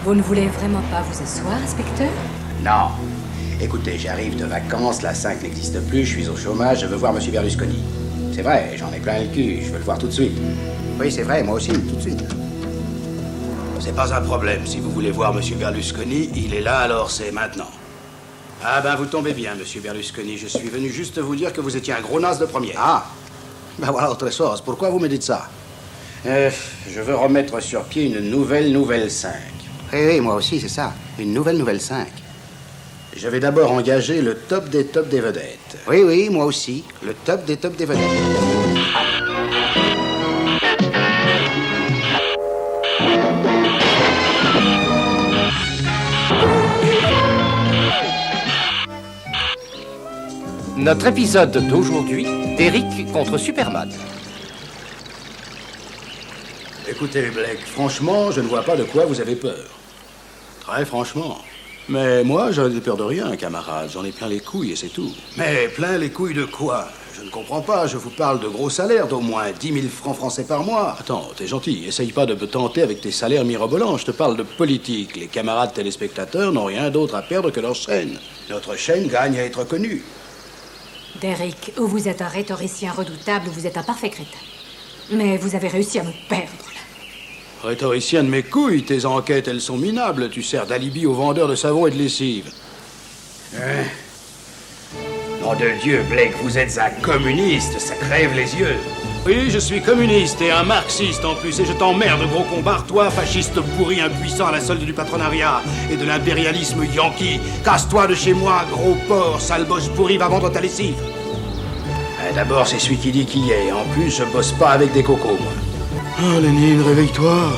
Vous ne voulez vraiment pas vous asseoir, inspecteur? Non. Écoutez, j'arrive de vacances, la 5 n'existe plus, je suis au chômage, je veux voir M. Berlusconi. C'est vrai, j'en ai plein le cul, je veux le voir tout de suite. Oui, c'est vrai, moi aussi, tout de suite. C'est pas un problème. Si vous voulez voir M. Berlusconi, il est là, alors c'est maintenant. Ah ben, vous tombez bien, M. Berlusconi. Je suis venu juste vous dire que vous étiez un gros naze de première. Ah, ben voilà autre chose. Pourquoi vous me dites ça? Je veux remettre sur pied une nouvelle 5. Oui, moi aussi, c'est ça. Une nouvelle 5. Je vais d'abord engager le top des vedettes. Oui, moi aussi. Le top des vedettes. Notre épisode d'aujourd'hui, Derrick contre Superman. Écoutez, Blake, franchement, je ne vois pas de quoi vous avez peur. Très franchement. Mais moi, j'en ai peur de rien, camarade. J'en ai plein les couilles et c'est tout. Mais plein les couilles de quoi? Je ne comprends pas. Je vous parle de gros salaires, d'au moins 10 000 francs français par mois. Attends, t'es gentil. Essaye pas de me tenter avec tes salaires mirobolants. Je te parle de politique. Les camarades téléspectateurs n'ont rien d'autre à perdre que leur chaîne. Notre chaîne gagne à être connue. Derrick, ou vous êtes un rhétoricien redoutable, ou vous êtes un parfait crétin. Mais vous avez réussi à me perdre, là. Rhétoricien de mes couilles, tes enquêtes, elles sont minables. Tu sers d'alibi aux vendeurs de savon et de lessive. Nom de Dieu, Blake, vous êtes un communiste, ça crève les yeux. Oui, je suis communiste et un marxiste en plus, et je t'emmerde, gros combat, toi, fasciste pourri, impuissant à la solde du patronariat et de l'impérialisme yankee. Casse-toi de chez moi, gros porc, sale bosse pourri, va vendre ta lessive. D'abord, c'est celui qui dit qui est. En plus, je bosse pas avec des cocos, moi. Oh, Lénine, réveille-toi.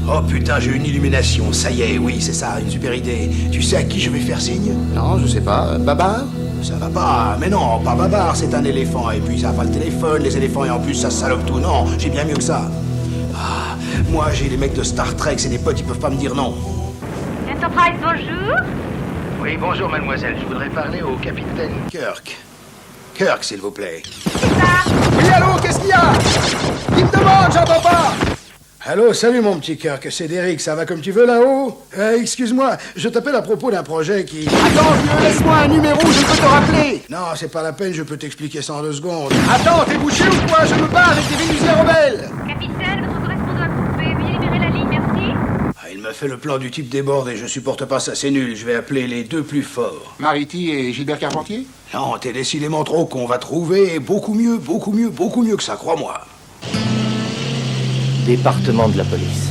Oh putain, j'ai une illumination, ça y est, oui, c'est ça, une super idée. Tu sais à qui je vais faire signe? Non, je sais pas. Babar? Ça va pas, mais non, pas Babar, c'est un éléphant, et puis ça a pas le téléphone, les éléphants, et en plus ça salope tout, non, j'ai bien mieux que ça. Ah, moi j'ai les mecs de Star Trek, c'est des potes, ils peuvent pas me dire non. Enterprise, bonjour. Oui, bonjour, mademoiselle, je voudrais parler au capitaine Kirk. Kirk, s'il vous plaît. Oui, allô, qu'est-ce qu'il y a? Il me demande, j'entends pas. Allô, salut mon petit Kirk, c'est Derrick, ça va comme tu veux là-haut? Excuse-moi, je t'appelle à propos d'un projet qui... Attends, vieux, laisse-moi un numéro, je peux te rappeler. Non, c'est pas la peine, je peux t'expliquer ça en 2 secondes. Attends, t'es bouché ou quoi? Je me bats avec des Vénusiens rebelles. Capitaine, votre correspondant a coupé. Veuillez libérer la ligne, merci. Ah, il m'a fait le plan du type débordé, je supporte pas ça, c'est nul, je vais appeler les 2 plus forts. Mariti et Gilbert Carpentier? Non, t'es décidément trop con, va trouver beaucoup mieux que ça, crois-moi. Département de la police.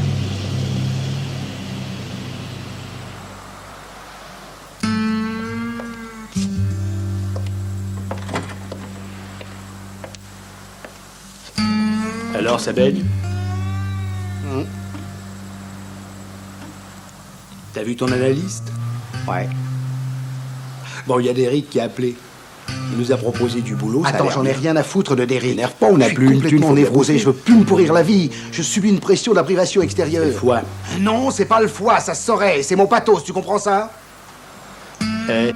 Alors, ça baigne? T'as vu ton analyste? Ouais. Bon, il y a Derrick qui a appelé. Il nous a proposé du boulot. Attends, j'en ai rien à foutre de Derrick. T'énerve pas, on n'a plus une thune. Complètement névrosé, je veux plus me pourrir la vie. Je subis une pression de la privation extérieure. Le foie. Non, c'est pas le foie, ça se saurait. C'est mon pathos, tu comprends ça? Mais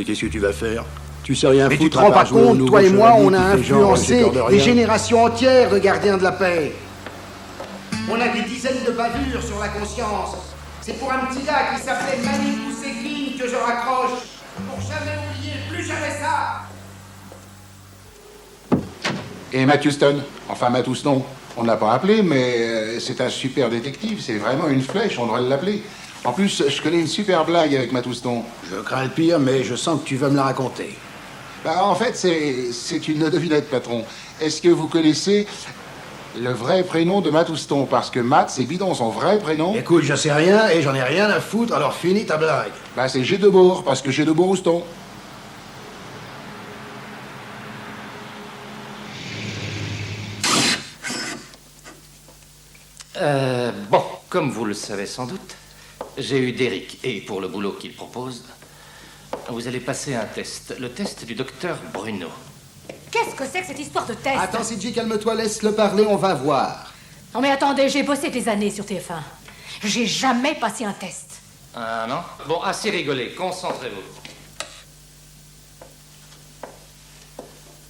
qu'est-ce que tu vas faire? Tu sais rien Mais foutre. tu te rends pas compte, toi et moi, on a influencé des des générations entières de gardiens de la paix. On a des dizaines de bavures sur la conscience. C'est pour un petit gars qui s'appelait Manitou Séguine que je raccroche. Pour jamais oublier, plus jamais ça. Et Matt Houston? Enfin, Matt Houston, on ne l'a pas appelé, mais c'est un super détective. C'est vraiment une flèche, on devrait l'appeler. En plus, je connais une super blague avec Matt Houston. Je crains le pire, mais je sens que tu vas me la raconter. Bah, en fait, c'est une devinette, patron. Est-ce que vous connaissez le vrai prénom de Matt Houston? Parce que Matt, c'est bidon, son vrai prénom. Écoute, je sais rien et j'en ai rien à foutre, alors finis ta blague. Bah, c'est G. Debourg, parce que G. Debourg Houston. Bon, comme vous le savez sans doute, j'ai eu Derrick, et pour le boulot qu'il propose, vous allez passer un test, le test du docteur Bruno. Qu'est-ce que c'est que cette histoire de test? Attends, CJ, calme-toi, laisse-le parler, on va voir. Non mais attendez, j'ai bossé des années sur TF1. J'ai jamais passé un test. Ah non? Bon, assez rigolé, concentrez-vous.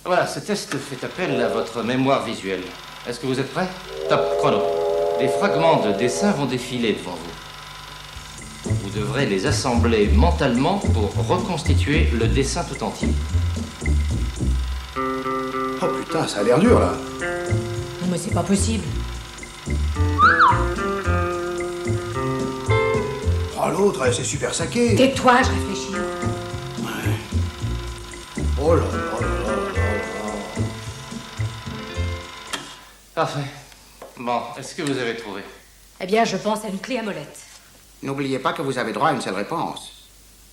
Voilà, ce test fait appel à votre mémoire visuelle. Est-ce que vous êtes prêts? Top chrono. Des fragments de dessin vont défiler devant vous. Vous devrez les assembler mentalement pour reconstituer le dessin tout entier. Oh putain, ça a l'air dur, là. Non, mais c'est pas possible. Oh, l'autre, c'est super saqué. Tais-toi, je réfléchis. Oh là là là là là. Parfait. Bon, est-ce que vous avez trouvé? Eh bien, je pense à une clé à molette. N'oubliez pas que vous avez droit à une seule réponse.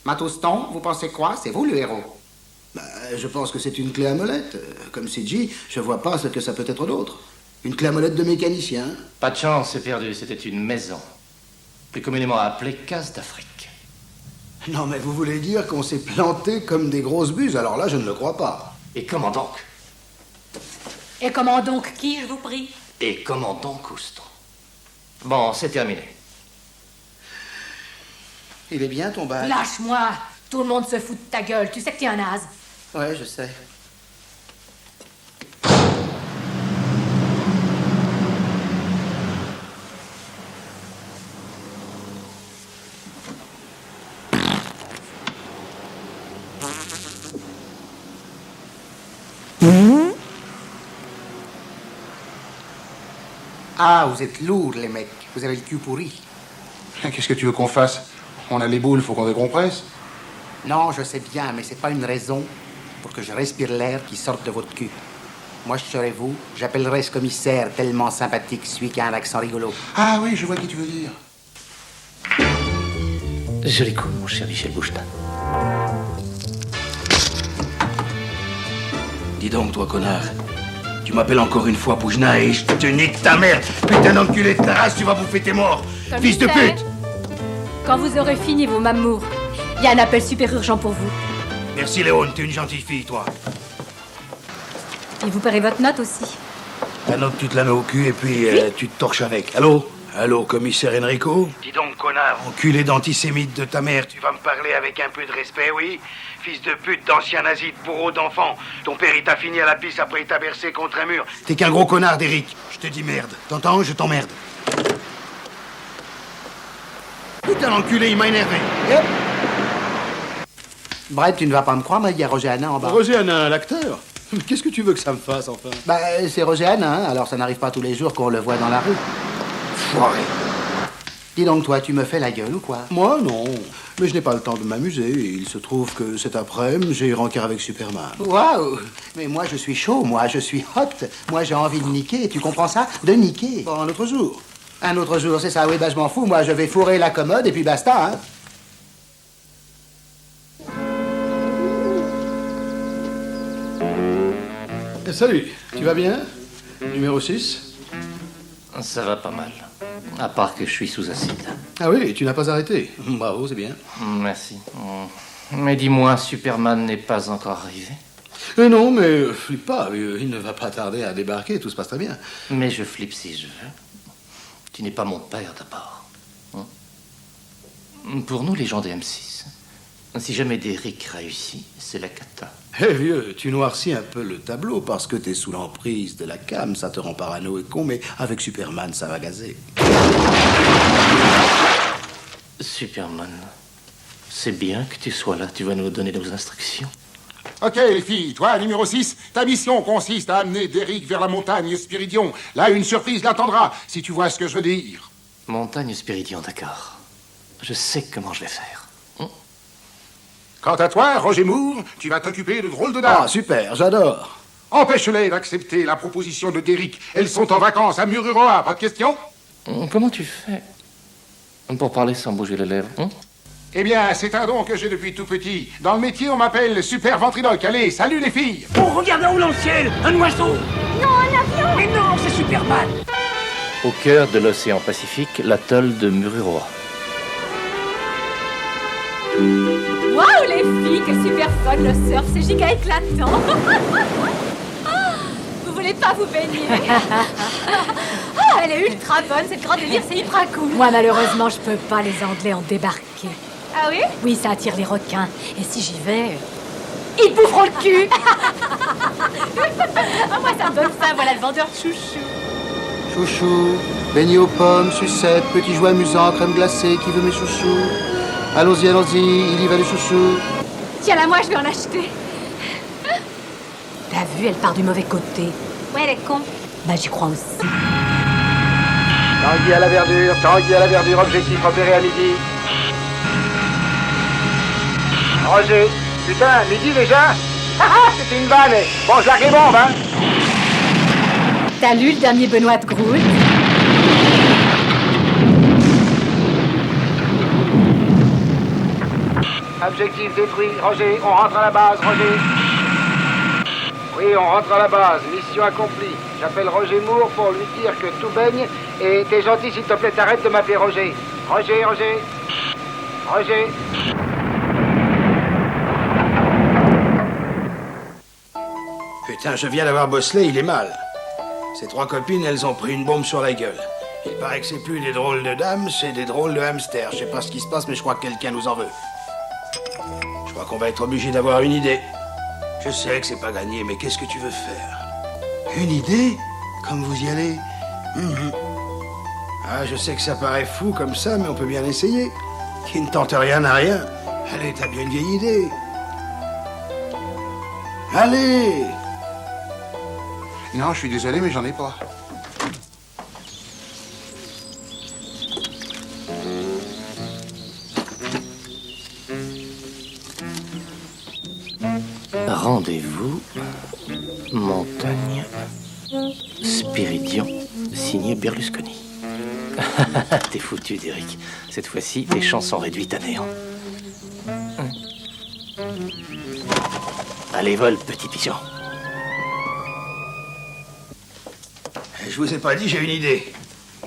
Matouston, vous pensez quoi? C'est vous le héros. Bah, je pense que c'est une clé à molette. Comme CG, je vois pas ce que ça peut être d'autre. Une clé à molette de mécanicien. Pas de chance, c'est perdu. C'était une maison. Plus communément appelée case d'Afrique. Non, mais vous voulez dire qu'on s'est planté comme des grosses buses? Alors là, je ne le crois pas. Et comment donc? Et comment donc qui, je vous prie? Et comment donc, Houston? Bon, c'est terminé. Il est bien ton bac. Lâche-moi! Tout le monde se fout de ta gueule. Tu sais que t'es un naze. Ouais, je sais. Ah, vous êtes lourds, les mecs. Vous avez le cul pourri. Qu'est-ce que tu veux qu'on fasse? On a les boules, faut qu'on décompresse. Non, je sais bien, mais c'est pas une raison pour que je respire l'air qui sort de votre cul. Moi, je serais vous, j'appellerais ce commissaire tellement sympathique, celui qui a un accent rigolo. Ah oui, je vois qui tu veux dire. Joli coup, mon cher Michel Bouchetin. Dis donc, toi, connard. Tu m'appelles encore une fois Boujna et je te nique ta mère. Putain d'enculé de ta race, tu vas bouffer tes morts. Fils de pute. Quand vous aurez fini vos mamours, il y a un appel super urgent pour vous. Merci, Léon, t'es une gentille fille, toi. Et vous paierez votre note aussi. La note, tu te la mets au cul et puis tu te torches avec. Allô? Allô, commissaire Enrico? Dis donc, connard, enculé d'antisémite de ta mère, tu vas me parler avec un peu de respect, oui? Fils de pute, d'ancien nazi, de bourreau d'enfant. Ton père, il t'a fini à la pisse après il t'a bercé contre un mur. T'es qu'un gros connard, d'Eric. Je te dis merde. T'entends? Je t'emmerde. Putain, l'enculé, il m'a énervé. Yep. Brett, tu ne vas pas me croire, mais il y a Roger Hanin en bas. Roger Hanin, l'acteur? Qu'est-ce que tu veux que ça me fasse, enfin? Bah, c'est Roger Hanin, alors ça n'arrive pas tous les jours qu'on le voit dans la rue. Foiré. Dis donc, toi, tu me fais la gueule ou quoi? Moi, non. Mais je n'ai pas le temps de m'amuser. Il se trouve que cet après-midi, j'ai rencard avec Superman. Waouh! Mais moi, je suis chaud, moi, je suis hot. Moi, j'ai envie de niquer, tu comprends ça? De niquer. Bon, un autre jour. Un autre jour, c'est ça, oui, bah je m'en fous. Moi, je vais fourrer la commode et puis basta, hein. Salut, tu vas bien? Numéro 6? Ça va pas mal. À part que je suis sous acide. Ah oui, tu n'as pas arrêté. Bravo, c'est bien. Merci. Mais dis-moi, Superman n'est pas encore arrivé? Non, mais flippe pas. Il ne va pas tarder à débarquer, tout se passe très bien. Mais je flippe si je veux. Tu n'es pas mon père, d'abord. Hein? Pour nous, les gens de M6, si jamais Derrick réussit, c'est la cata. Eh vieux, tu noircis un peu le tableau parce que t'es sous l'emprise de la cam, ça te rend parano et con, mais avec Superman, ça va gazer. Superman, c'est bien que tu sois là. Tu vas nous donner nos instructions. Ok, les filles, toi, numéro 6, ta mission consiste à amener Derrick vers la montagne Spiridion. Là, une surprise l'attendra, si tu vois ce que je veux dire. Montagne Spiridion, d'accord. Je sais comment je vais faire. Quant à toi, Roger Moore, tu vas t'occuper de drôles de dames. Ah, super, j'adore. Empêche-les d'accepter la proposition de Derrick. Elles sont en vacances à Mururoa, pas de question? Comment tu fais pour parler sans bouger les lèvres? Eh bien, c'est un don que j'ai depuis tout petit. Dans le métier, on m'appelle Super Ventriloque. Allez, salut les filles! Oh, regarde là-haut dans le ciel! Un oiseau! Non, un avion! Mais non, c'est Superman! Au cœur de l'océan Pacifique, l'atoll de Mururoa. Waouh, les filles, que super fun le surf, c'est giga éclatant. Vous voulez pas vous baigner? Oh, elle est ultra bonne, c'est le grand délire, c'est hyper cool. Moi, malheureusement, je peux pas, les Anglais ont débarqué. Ah oui? Oui, ça attire les requins. Et si j'y vais, ils boufferont le cul. enfin, voilà le vendeur de chouchou. Chouchou, beignet aux pommes, sucette, petits jouets amusants, crème glacée, qui veut mes chouchous? Allons-y, allons-y, il y va les chouchous. Tiens-la, moi, je vais en acheter. T'as vu, elle part du mauvais côté. Ouais, elle est con. Bah, j'y crois aussi. Tanguy à la verdure, objectif repéré à midi. Roger, putain, midi déjà? C'était une vanne. Bon, je largue les bombes, hein. T'as lu le dernier Benoît de Groult? Objectif détruit. Roger, on rentre à la base, Roger. Oui, on rentre à la base. Mission accomplie. J'appelle Roger Moore pour lui dire que tout baigne. Et t'es gentil, s'il te plaît, t'arrêtes de m'appeler Roger. Roger. Putain, je viens d'avoir Bosley, il est mal. Ses 3 copines, elles ont pris une bombe sur la gueule. Il paraît que c'est plus des drôles de dames, c'est des drôles de hamsters. Je sais pas ce qui se passe, mais je crois que quelqu'un nous en veut. Je crois qu'on va être obligé d'avoir une idée. Je sais que c'est pas gagné, mais qu'est-ce que tu veux faire? Une idée? Comme vous y allez? Ah, je sais que ça paraît fou comme ça, mais on peut bien essayer. Qui ne tente rien n'a rien. Allez, t'as bien une vieille idée. Allez! Non, je suis désolé, mais j'en ai pas. Rendez-vous, Montagne, Spiridion, signé Berlusconi. T'es foutu, Derek. Cette fois-ci, les chances sont réduites à néant. Allez, vole, petit pigeon. Je vous ai pas dit, j'ai une idée.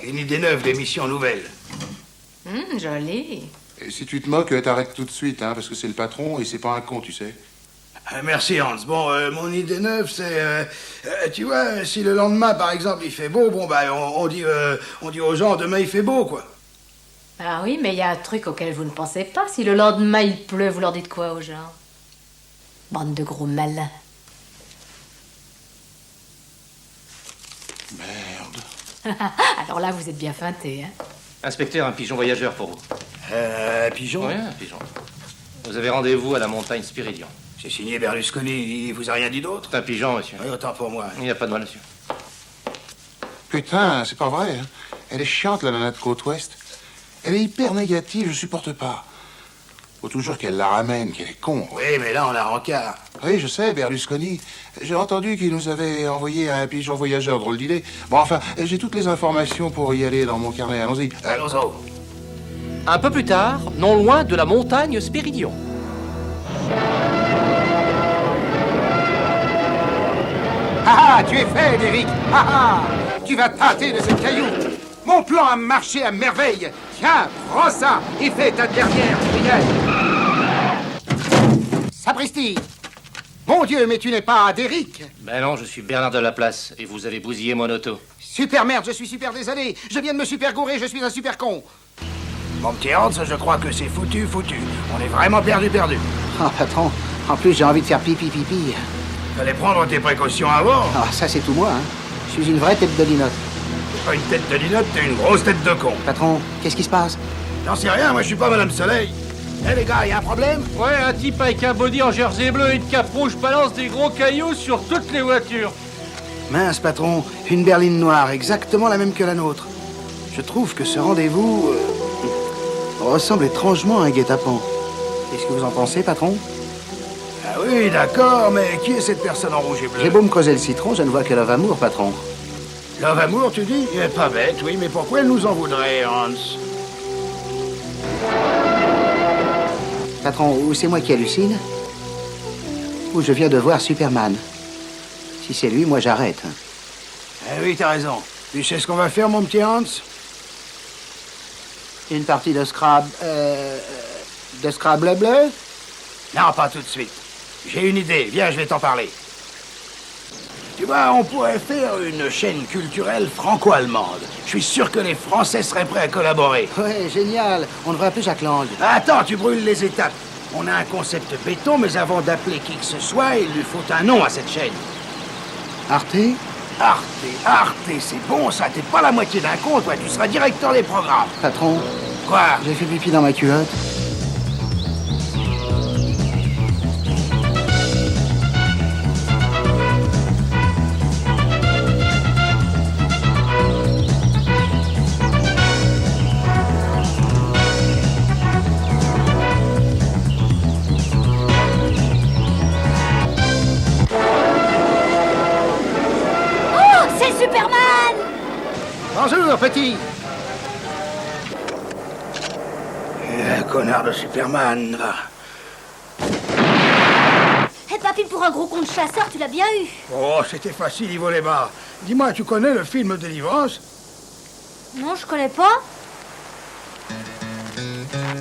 Une idée neuve d'émission nouvelle. Joli. Et si tu te moques, t'arrêtes tout de suite, hein, parce que c'est le patron et c'est pas un con, tu sais. Merci, Hans. Bon, mon idée neuve, c'est... tu vois, si le lendemain, par exemple, il fait beau, bon, bah, on dit aux gens, demain, il fait beau, quoi. Ah oui, mais il y a un truc auquel vous ne pensez pas. Si le lendemain il pleut, vous leur dites quoi aux gens? Bande de gros malins. Merde. Alors là, vous êtes bien feinté, hein. Inspecteur, un pigeon voyageur pour vous. Pigeon? Oui, un pigeon. Vous avez rendez-vous à la montagne Spiridion. C'est signé Berlusconi, il vous a rien dit d'autre? C'est un pigeon, monsieur. Oui, autant pour moi. Il n'y a pas de mal, monsieur. Putain, c'est pas vrai, hein. Elle est chiante, la nana de Côte-Ouest. Elle est hyper négative, je supporte pas. Faut toujours qu'elle la ramène, qu'elle est con. Oui, mais là, on a rencard. Oui, je sais, Berlusconi. J'ai entendu qu'il nous avait envoyé un pigeon voyageur, drôle d'idée. Bon, enfin, j'ai toutes les informations pour y aller dans mon carnet. Allons-y. Allons-y. Un peu plus tard, non loin de la montagne Spiridion. Ah, tu es fait, Derek. Ah, tu vas tâter de ce caillou. Mon plan a marché à merveille. Tiens, prends ça et fais ta dernière prière. Sapristi. Mon Dieu, mais tu n'es pas Derek. Ben non, je suis Bernard de Laplace et vous avez bousillé mon auto. Super merde, je suis super désolé. Je viens de me super gourer, je suis un super con. Mon petit Hans, je crois que c'est foutu. On est vraiment perdu. Ah, patron, en plus j'ai envie de faire pipi. Fallait prendre tes précautions avant. Ah, ça c'est tout moi, hein. Je suis une vraie tête de linotte. T'es pas une tête de linotte, t'es une grosse tête de con. Patron, qu'est-ce qui se passe? J'en sais rien, moi je suis pas Madame Soleil. Eh les gars, y a un problème? Ouais, un type avec un body en jersey bleu et une cape rouge balance des gros cailloux sur toutes les voitures. Mince, patron, une berline noire, exactement la même que la nôtre. Je trouve que ce rendez-vous ressemble étrangement à un guet-apens. Qu'est-ce que vous en pensez, patron? Ah oui, d'accord, mais qui est cette personne en rouge et bleu? J'ai beau me creuser le citron, je ne vois que Love Amour, patron. Love Amour, tu dis? Pas bête, oui, mais pourquoi elle nous en voudrait, Hans? Patron, ou c'est moi qui hallucine, ou je viens de voir Superman. Si c'est lui, moi j'arrête. Eh oui, t'as raison. Tu sais ce qu'on va faire, mon petit Hans? Une partie de Scrabble... de Scrabble bleu? Non, pas tout de suite. J'ai une idée, viens, je vais t'en parler. Tu vois, on pourrait faire une chaîne culturelle franco-allemande. Je suis sûr que les Français seraient prêts à collaborer. Ouais, génial. On devrait appeler Jacques Lang. Attends, tu brûles les étapes. On a un concept béton, mais avant d'appeler qui que ce soit, il lui faut un nom à cette chaîne. Arte? Arte, c'est bon ça, t'es pas la moitié d'un con, toi, tu seras directeur des programmes. Patron. Quoi? J'ai fait pipi dans ma culotte. Bonjour, petit. Un connard de Superman, va. Hé, papy, pour un gros con de chasseur, tu l'as bien eu. Oh, c'était facile, il volait bas. Dis-moi, tu connais le film Délivrance? Non, je connais pas.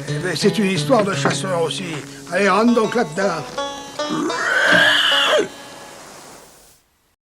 Eh bien, c'est une histoire de chasseur aussi. Allez, rentre donc là-dedans.